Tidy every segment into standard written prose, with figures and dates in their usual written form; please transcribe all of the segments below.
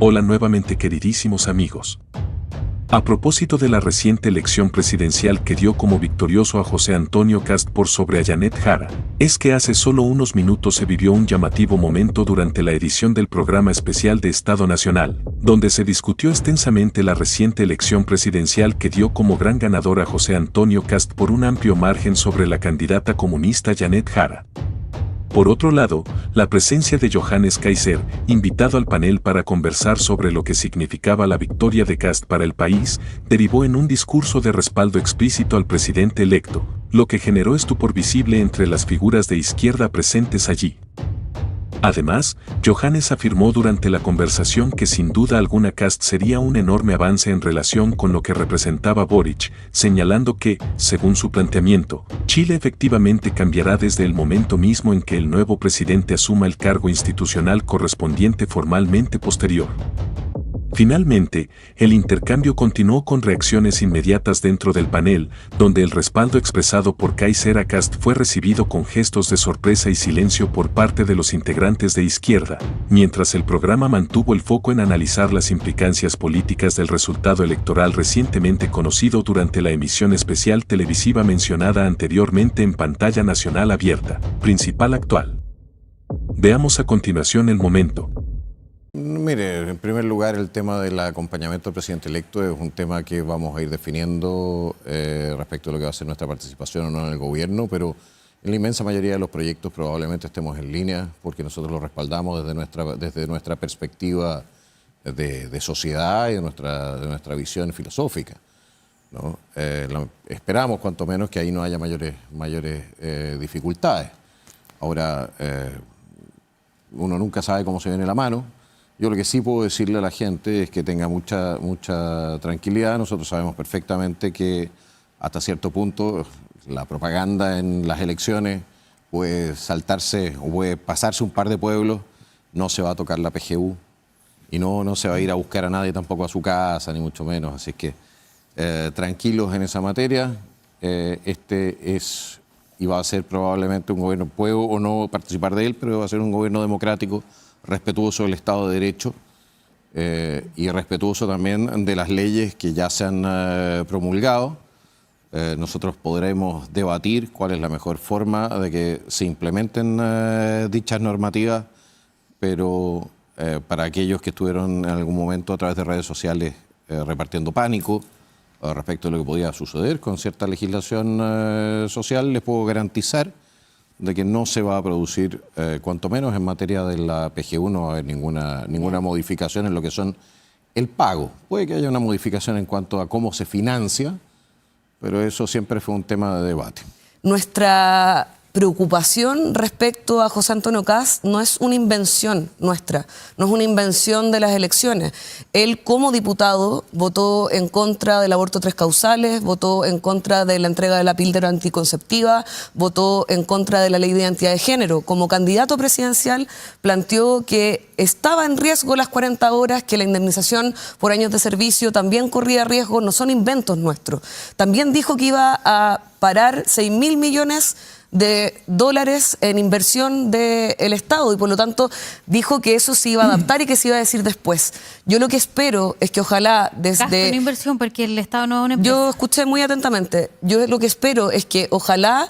Hola nuevamente queridísimos amigos. A propósito de la reciente elección presidencial que dio como victorioso a José Antonio Kast por sobre a Janet Jara, es que hace solo unos minutos se vivió un llamativo momento durante la edición del programa especial de Estado Nacional, donde se discutió extensamente la reciente elección presidencial que dio como gran ganador a José Antonio Kast por un amplio margen sobre la candidata comunista Janet Jara. Por otro lado, la presencia de Johannes Kaiser, invitado al panel para conversar sobre lo que significaba la victoria de Kast para el país, derivó en un discurso de respaldo explícito al presidente electo, lo que generó estupor visible entre las figuras de izquierda presentes allí. Además, Johannes afirmó durante la conversación que sin duda alguna Kast sería un enorme avance en relación con lo que representaba Boric, señalando que, según su planteamiento, Chile efectivamente cambiará desde el momento mismo en que el nuevo presidente asuma el cargo institucional correspondiente formalmente posterior. Finalmente, el intercambio continuó con reacciones inmediatas dentro del panel, donde el respaldo expresado por Kaiser a Kast fue recibido con gestos de sorpresa y silencio por parte de los integrantes de izquierda, mientras el programa mantuvo el foco en analizar las implicancias políticas del resultado electoral recientemente conocido durante la emisión especial televisiva mencionada anteriormente en pantalla nacional abierta, principal actual. Veamos a continuación el momento. Mire, en primer lugar, el tema del acompañamiento al presidente electo es un tema que vamos a ir definiendo respecto a lo que va a ser nuestra participación o no en el gobierno, pero en la inmensa mayoría de los proyectos probablemente estemos en línea porque nosotros los respaldamos desde nuestra perspectiva de sociedad y de nuestra visión filosófica, ¿no? Esperamos, cuanto menos, que ahí no haya mayores dificultades. Ahora, uno nunca sabe cómo se viene la mano. Yo lo que sí puedo decirle a la gente es que tenga mucha tranquilidad. Nosotros sabemos perfectamente que hasta cierto punto la propaganda en las elecciones puede saltarse o puede pasarse un par de pueblos, no se va a tocar la PGU y no se va a ir a buscar a nadie tampoco a su casa, ni mucho menos. Así que tranquilos en esa materia. Y va a ser probablemente un gobierno, puedo o no participar de él, pero va a ser un gobierno democrático, respetuoso del Estado de Derecho y respetuoso también de las leyes que ya se han promulgado. Nosotros podremos debatir cuál es la mejor forma de que se implementen dichas normativas, pero para aquellos que estuvieron en algún momento a través de redes sociales repartiendo pánico respecto a lo que podía suceder con cierta legislación social, les puedo garantizar de que no se va a producir, cuanto menos en materia de la PGU, no va a haber ninguna modificación en lo que son el pago. Puede que haya una modificación en cuanto a cómo se financia, pero eso siempre fue un tema de debate. Nuestra preocupación respecto a José Antonio Kast no es una invención nuestra, no es una invención de las elecciones. Él, como diputado, votó en contra del aborto 3 causales, votó en contra de la entrega de la píldora anticonceptiva, votó en contra de la ley de identidad de género. Como candidato presidencial planteó que estaba en riesgo las 40 horas, que la indemnización por años de servicio también corría riesgo, no son inventos nuestros. También dijo que iba a parar 6.000 millones de dólares en inversión del Estado y por lo tanto dijo que eso se iba a adaptar y que se iba a decir después. Yo lo que espero es que ojalá desde... Gasto en inversión porque el Estado no es una empresa. Yo escuché muy atentamente. Yo lo que espero es que ojalá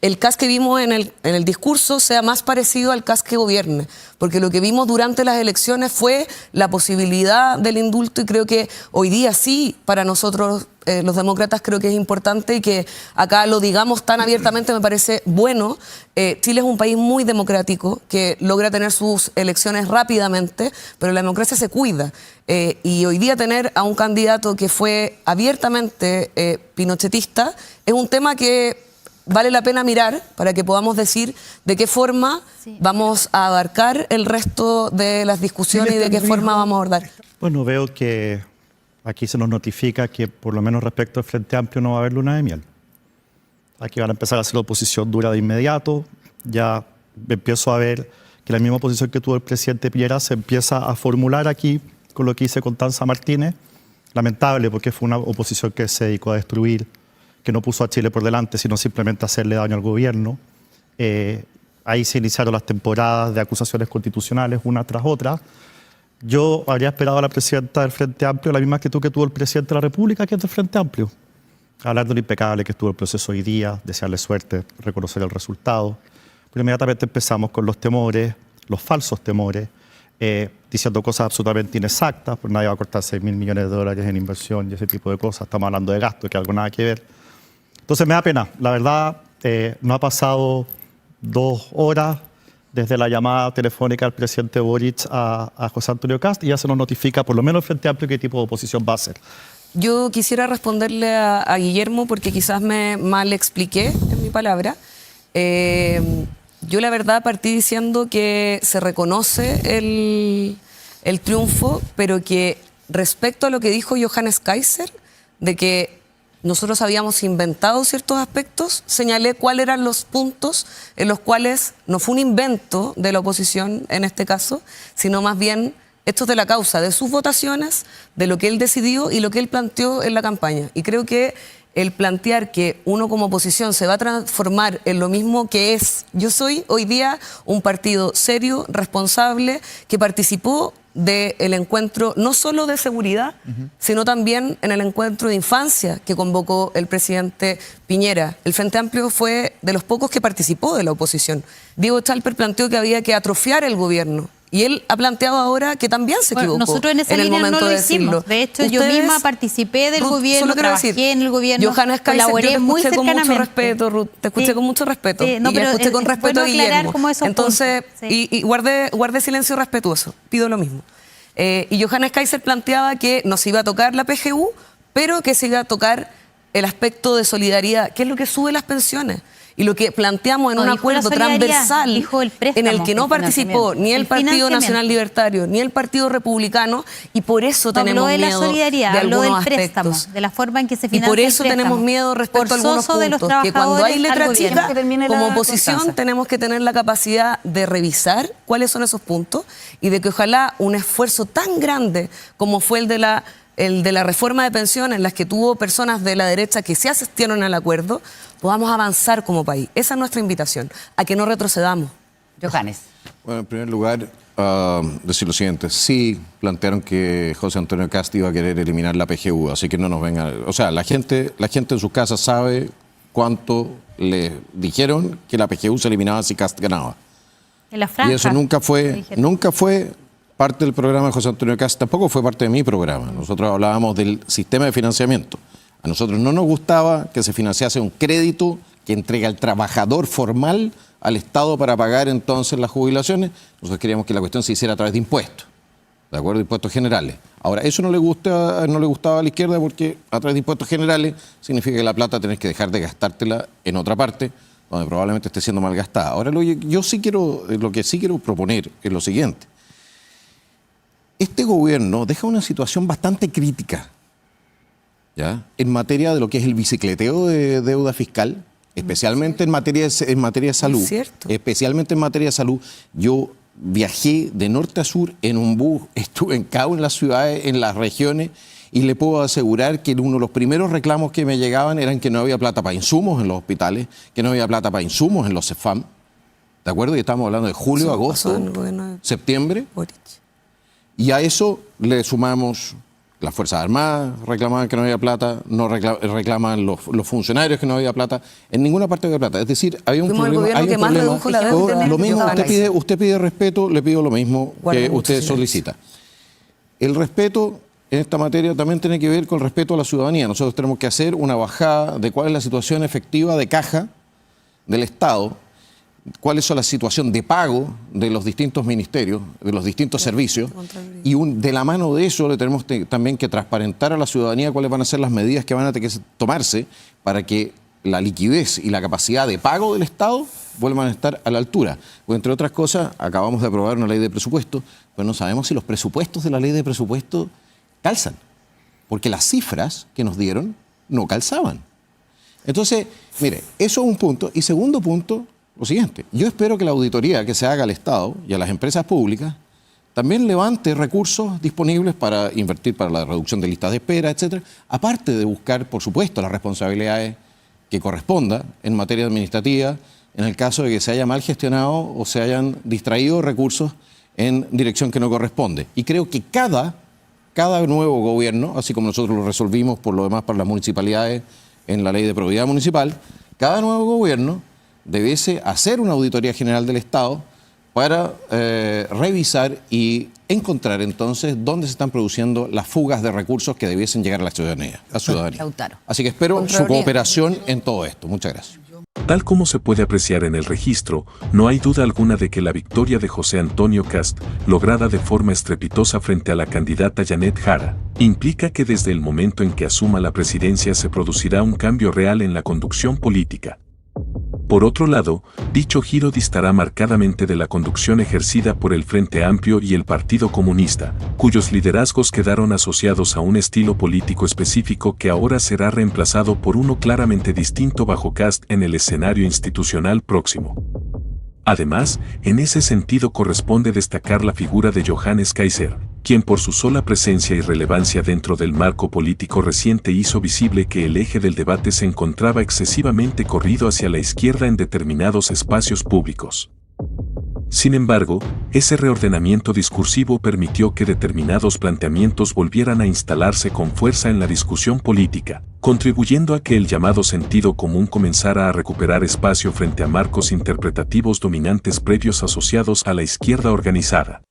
el Kast que vimos en el discurso sea más parecido al Kast que gobierne, porque lo que vimos durante las elecciones fue la posibilidad del indulto y creo que hoy día sí, para nosotros los demócratas creo que es importante y que acá lo digamos tan abiertamente me parece bueno. Chile es un país muy democrático que logra tener sus elecciones rápidamente, pero la democracia se cuida. Y hoy día tener a un candidato que fue abiertamente pinochetista es un tema que vale la pena mirar para que podamos decir de qué forma vamos a abarcar el resto de las discusiones y de qué forma vamos a abordar. Bueno, veo que aquí se nos notifica que por lo menos respecto al Frente Amplio no va a haber luna de miel. Aquí van a empezar a hacer la oposición dura de inmediato. Ya empiezo a ver que la misma oposición que tuvo el presidente Piñera se empieza a formular aquí con lo que hice con Tanza Martínez. Lamentable porque fue una oposición que se dedicó a destruir, que no puso a Chile por delante, sino simplemente a hacerle daño al gobierno. Ahí se iniciaron las temporadas de acusaciones constitucionales, una tras otra. yo habría esperado a la presidenta del Frente Amplio, la misma que tuvo el presidente de la República, que es del Frente Amplio. Hablar de lo impecable que estuvo el proceso hoy día, desearle suerte, reconocer el resultado. Pero inmediatamente empezamos con los temores, los falsos temores, diciendo cosas absolutamente inexactas, pues nadie va a cortar 6.000 millones de dólares en inversión y ese tipo de cosas. Estamos hablando de gastos que algo nada que ver. Entonces me da pena. La verdad, no ha pasado 2 horas desde la llamada telefónica del presidente Boric a José Antonio Kast y ya se nos notifica, por lo menos el Frente Amplio, qué tipo de oposición va a hacer. Yo quisiera responderle a Guillermo porque quizás me mal expliqué en mi palabra. Yo la verdad partí diciendo que se reconoce el triunfo, pero que respecto a lo que dijo Johannes Kaiser, de que nosotros habíamos inventado ciertos aspectos, señalé cuáles eran los puntos en los cuales no fue un invento de la oposición en este caso, sino más bien esto es de la causa de sus votaciones, de lo que él decidió y lo que él planteó en la campaña. Y creo que el plantear que uno como oposición se va a transformar en lo mismo que es. Yo soy hoy día un partido serio, responsable, que participó del encuentro no solo de seguridad, sino también en el encuentro de infancia que convocó el presidente Piñera. El Frente Amplio fue de los pocos que participó de la oposición. Diego Chalper planteó que había que atrofiar el gobierno. Y él ha planteado ahora que también se equivocó. Nosotros en esa línea no lo hicimos. De hecho, yo misma participé del gobierno, trabajé en el gobierno, Johannes Kaiser, colaboré muy cercanamente. Con mucho respeto, Ruth, te escuché con mucho respeto. No, y escuché con respeto a Guillermo. Entonces, y guardé silencio respetuoso. Pido lo mismo. Y Johannes Kaiser planteaba que no se iba a tocar la PGU, pero que se iba a tocar el aspecto de solidaridad, que es lo que sube las pensiones. Y lo que planteamos en un acuerdo transversal en el que no participó ni el Partido Nacional Libertario ni el Partido Republicano, y por eso tenemos miedo de algunos aspectos. De la forma en que se financia. Y por eso tenemos miedo respecto a algunos puntos, que cuando hay letra chica, como oposición tenemos que tener la capacidad de revisar cuáles son esos puntos y de que ojalá un esfuerzo tan grande como fue el de la reforma de pensiones, en las que tuvo personas de la derecha que se asistieron al acuerdo, podamos avanzar como país. Esa es nuestra invitación, a que no retrocedamos. Johannes. Bueno, en primer lugar, decir lo siguiente. Sí plantearon que José Antonio Kast iba a querer eliminar la PGU, así que no nos vengan... O sea, la gente en sus casas sabe cuánto le dijeron que la PGU se eliminaba si Kast ganaba. En la franja, y eso nunca fue parte del programa de José Antonio Kast, tampoco fue parte de mi programa. Nosotros hablábamos del sistema de financiamiento. A nosotros no nos gustaba que se financiase un crédito que entrega el trabajador formal al Estado para pagar entonces las jubilaciones. Nosotros queríamos que la cuestión se hiciera a través de impuestos, ¿de acuerdo? Impuestos generales. Ahora, eso no le gustaba a la izquierda porque a través de impuestos generales significa que la plata tenés que dejar de gastártela en otra parte donde probablemente esté siendo mal gastada. Ahora, lo que sí quiero proponer es lo siguiente. Este gobierno deja una situación bastante crítica, ¿ya?, en materia de lo que es el bicicleteo de deuda fiscal, especialmente en materia de salud. Especialmente en materia de salud. Yo viajé de norte a sur en un bus, estuve en cada una de las ciudades, en las regiones, y le puedo asegurar que uno de los primeros reclamos que me llegaban eran que no había plata para insumos en los hospitales, que no había plata para insumos en los CEFAM. ¿De acuerdo? Y estamos hablando de julio, agosto, septiembre. Y a eso le sumamos las Fuerzas Armadas, reclamaban que no había plata, no reclaman los funcionarios que no había plata, en ninguna parte había plata. Es decir, había un problema. Lo mismo, usted pide respeto, le pido lo mismo que usted solicita. El respeto en esta materia también tiene que ver con el respeto a la ciudadanía. Nosotros tenemos que hacer una bajada de cuál es la situación efectiva de caja del Estado, cuál es la situación de pago de los distintos ministerios, de los distintos servicios, y de la mano de eso le tenemos también que transparentar a la ciudadanía cuáles van a ser las medidas que van a tener que tomarse para que la liquidez y la capacidad de pago del Estado vuelvan a estar a la altura. Pues, entre otras cosas, acabamos de aprobar una ley de presupuesto, pero no sabemos si los presupuestos de la ley de presupuesto calzan, porque las cifras que nos dieron no calzaban. Entonces, mire, eso es un punto. Y segundo punto, lo siguiente, yo espero que la auditoría que se haga al Estado y a las empresas públicas también levante recursos disponibles para invertir para la reducción de listas de espera, etcétera, aparte de buscar, por supuesto, las responsabilidades que corresponda en materia administrativa, en el caso de que se haya mal gestionado o se hayan distraído recursos en dirección que no corresponde. Y creo que cada nuevo gobierno, así como nosotros lo resolvimos por lo demás para las municipalidades en la ley de probidad municipal, cada nuevo gobierno debiese hacer una auditoría general del Estado para revisar y encontrar entonces dónde se están produciendo las fugas de recursos que debiesen llegar a la ciudadanía. Así que espero su cooperación en todo esto. Muchas gracias. Tal como se puede apreciar en el registro, no hay duda alguna de que la victoria de José Antonio Kast, lograda de forma estrepitosa frente a la candidata Janet Jara, implica que desde el momento en que asuma la presidencia se producirá un cambio real en la conducción política. Por otro lado, dicho giro distará marcadamente de la conducción ejercida por el Frente Amplio y el Partido Comunista, cuyos liderazgos quedaron asociados a un estilo político específico que ahora será reemplazado por uno claramente distinto bajo Kast en el escenario institucional próximo. Además, en ese sentido corresponde destacar la figura de Johannes Kaiser, quien por su sola presencia y relevancia dentro del marco político reciente hizo visible que el eje del debate se encontraba excesivamente corrido hacia la izquierda en determinados espacios públicos. Sin embargo, ese reordenamiento discursivo permitió que determinados planteamientos volvieran a instalarse con fuerza en la discusión política, contribuyendo a que el llamado sentido común comenzara a recuperar espacio frente a marcos interpretativos dominantes previos asociados a la izquierda organizada.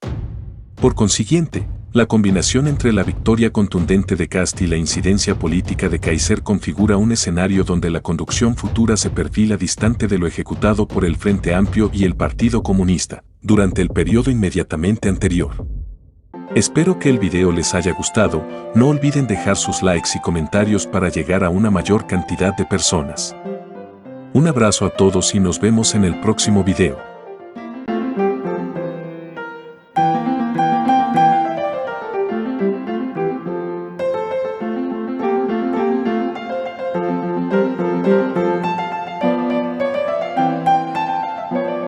Por consiguiente, la combinación entre la victoria contundente de Kast y la incidencia política de Kaiser configura un escenario donde la conducción futura se perfila distante de lo ejecutado por el Frente Amplio y el Partido Comunista, durante el periodo inmediatamente anterior. Espero que el video les haya gustado, no olviden dejar sus likes y comentarios para llegar a una mayor cantidad de personas. Un abrazo a todos y nos vemos en el próximo video.